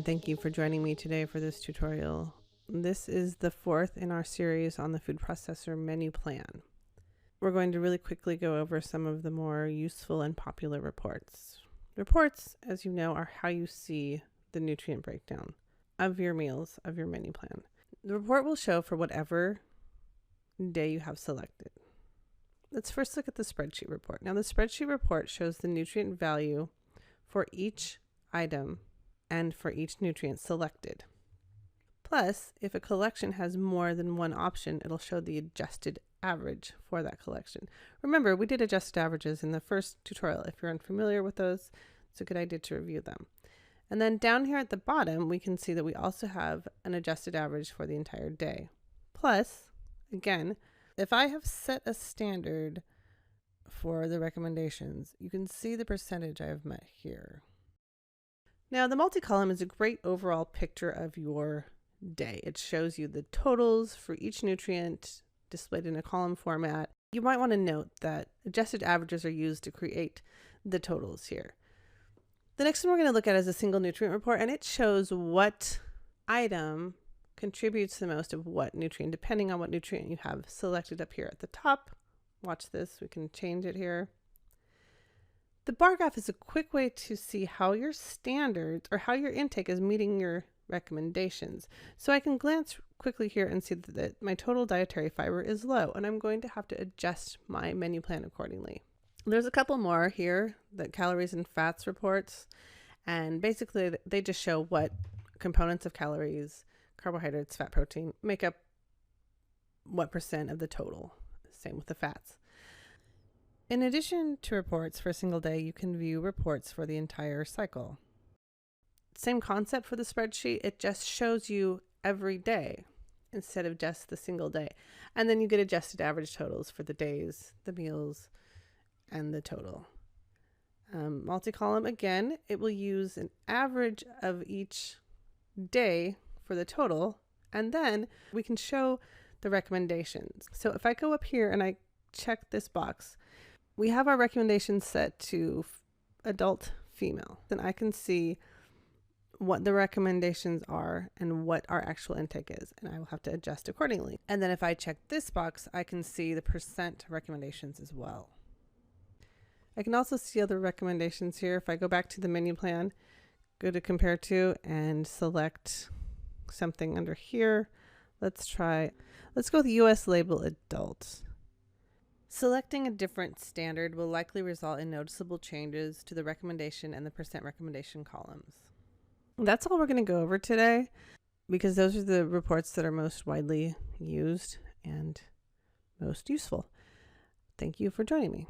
and thank you for joining me today for this tutorial. This is the fourth in our series on the food processor menu plan. We're going to really quickly go over some of the more useful and popular reports. Reports, as you know, are how you see the nutrient breakdown of your meals, of your menu plan. The report will show for whatever day you have selected. Let's first look at the spreadsheet report. Now, the spreadsheet report shows the nutrient value for each item and for each nutrient selected. Plus, if a collection has more than one option, it'll show the adjusted average for that collection. Remember, we did adjusted averages in the first tutorial. If you're unfamiliar with those, it's a good idea to review them. And then down here at the bottom, we can see that we also have an adjusted average for the entire day. Plus, again, if I have set a standard for the recommendations, you can see the percentage I have met here. Now, the multi-column is a great overall picture of your day. It shows you the totals for each nutrient displayed in a column format. You might want to note that adjusted averages are used to create the totals here. The next one we're going to look at is a single nutrient report, and it shows what item contributes the most of what nutrient, depending on what nutrient you have selected up here at the top. Watch this, we can change it here. The bar graph is a quick way to see how your standards or how your intake is meeting your recommendations. So I can glance quickly here and see that my total dietary fiber is low, and I'm going to have to adjust my menu plan accordingly. There's a couple more here, the calories and fats reports, and basically they just show what components of calories, carbohydrates, fat, protein make up what percent of the total. Same with the fats. In addition to reports for a single day, you can view reports for the entire cycle. Same concept for the spreadsheet. It just shows you every day instead of just the single day. And then you get adjusted average totals for the days, the meals, and the total. Multi-column, again, it will use an average of each day for the total, and then we can show the recommendations. So if I go up here and I check this box, we have our recommendations set to adult female. Then I can see what the recommendations are and what our actual intake is, and I will have to adjust accordingly. And then if I check this box, I can see the percent recommendations as well. I can also see other recommendations here. If I go back to the menu plan, go to compare to and select something under here. Let's go with US label adult. Selecting a different standard will likely result in noticeable changes to the recommendation and the percent recommendation columns. That's all we're going to go over today, because those are the reports that are most widely used and most useful. Thank you for joining me.